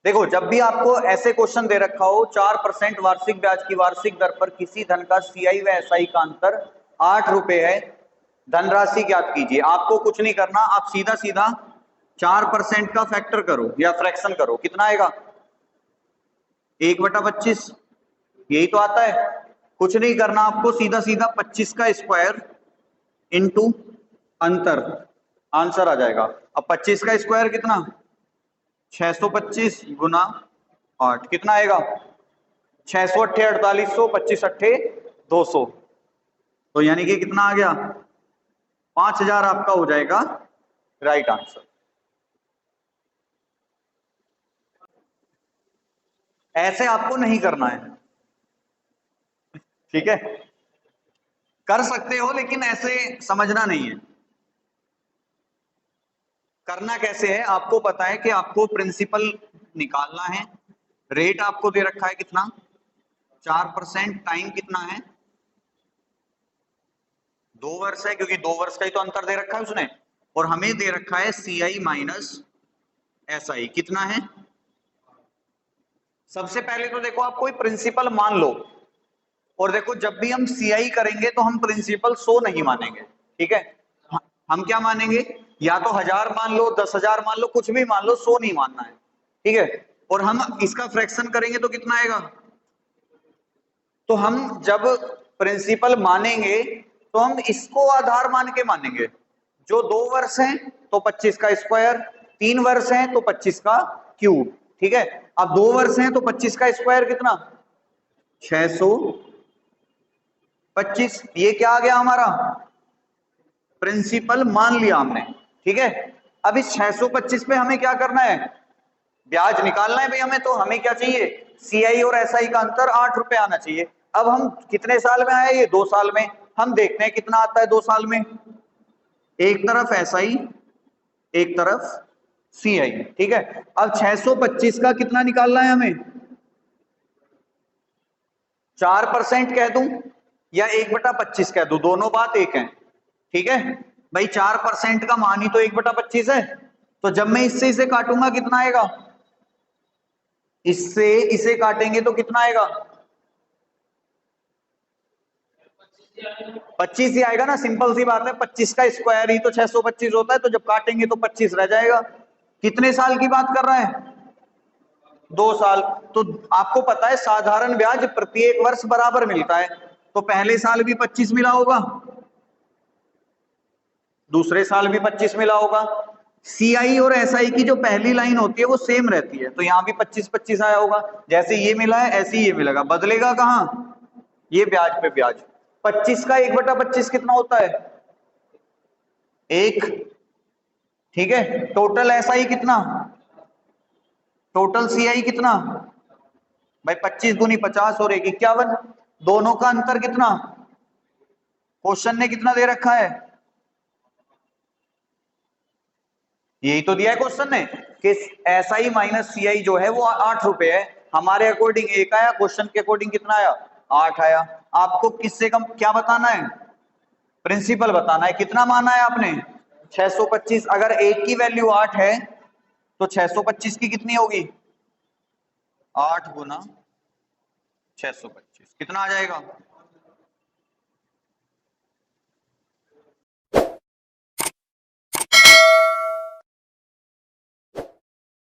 देखो जब भी आपको ऐसे क्वेश्चन दे रखा हो 4% वार्षिक ब्याज की वार्षिक दर पर किसी धन का सीआई व एसआई का अंतर 8 रुपए है, धनराशि ज्ञात कीजिए। आपको कुछ नहीं करना, आप सीधा सीधा 4% का फैक्टर करो या फ्रैक्शन करो, कितना आएगा 1/25, यही तो आता है। कुछ नहीं करना आपको, सीधा सीधा 25 का स्क्वायर इंटू अंतर, आंसर आ जाएगा। अब 25 का स्क्वायर कितना 625 गुना 8 कितना आएगा 600 अट्ठे 4800, 25 अट्ठे 200, तो यानी कि कितना आ गया 5000 आपका हो जाएगा राइट आंसर। ऐसे आपको नहीं करना है, ठीक है, कर सकते हो लेकिन ऐसे समझना नहीं है। करना कैसे है, आपको पता है कि आपको प्रिंसिपल निकालना है, रेट आपको दे रखा है कितना 4%, टाइम कितना है 2 वर्ष है, क्योंकि 2 वर्ष का ही तो अंतर दे रखा है उसने, और हमें दे रखा है सीआई माइनस एसआई कितना है। सबसे पहले तो देखो आप कोई प्रिंसिपल मान लो, और देखो जब भी हम सीआई करेंगे तो हम प्रिंसिपल 100 नहीं मानेंगे, ठीक है, हम क्या मानेंगे, या तो 1000 मान लो, 10,000 मान लो, कुछ भी मान लो, 100 नहीं मानना है, ठीक है। और हम इसका फ्रैक्शन करेंगे तो कितना आएगा, तो हम जब प्रिंसिपल मानेंगे तो हम इसको आधार मान के मानेंगे। जो 2 वर्ष हैं तो 25 का स्क्वायर, 3 वर्ष हैं तो 25 का क्यूब, ठीक है। अब 2 वर्ष हैं तो 25 का स्क्वायर कितना 625, ये क्या आ गया हमारा प्रिंसिपल मान लिया हमने, ठीक है। अब इस 625 पे हमें क्या करना है, ब्याज निकालना है भाई हमें, तो हमें क्या चाहिए सीआई और एसआई का अंतर 8 रुपए आना चाहिए। अब हम कितने साल में आए, ये 2 साल में, हम देखते हैं कितना आता है 2 साल में, एक तरफ एसआई एक तरफ सीआई, ठीक है। अब 625 का कितना निकालना है हमें, 4% कह दूं या 1/25 कह दूं, दोनों बात एक है, ठीक है भाई। 4% का मान ही तो 1/25 है, तो जब मैं इससे इसे काटूंगा कितना आएगा, इससे इसे काटेंगे तो कितना आएगा 25 ही आएगा ना, सिंपल सी बात है, 25 का स्क्वायर ही तो 625 होता है, तो जब काटेंगे तो 25 रह जाएगा। कितने साल की बात कर रहा है 2 साल। तो आपको पता है साधारण ब्याज प्रत्येक वर्ष बराबर मिलता है, तो पहले साल भी 25 मिला होगा, दूसरे साल भी 25 मिला होगा। सीआई और एसआई की जो पहली लाइन होती है वो सेम रहती है, तो यहां भी 25-25 आया होगा, जैसे ये मिला है ऐसे ही ये मिलेगा, बदलेगा कहां, ये ब्याज पे ब्याज। 25 का 1/25 कितना होता है 1, ठीक है। टोटल एसआई कितना, टोटल सीआई कितना भाई 25 दूनी 50 और 1 51, दोनों का अंतर कितना, क्वेश्चन ने कितना दे रखा है, यही तो दिया है क्वेश्चन ने कि एसआई माइनस सीआई जो है वो 8 रुपए है, हमारे अकॉर्डिंग 1 आया, क्वेश्चन के अकॉर्डिंग कितना आया 8 आया। आपको किससे कम क्या बताना है, प्रिंसिपल बताना है, कितना माना है आपने 625, अगर 1 की वैल्यू 8 है तो 625 की कितनी होगी 8 गुना 625 कितना आ जाएगा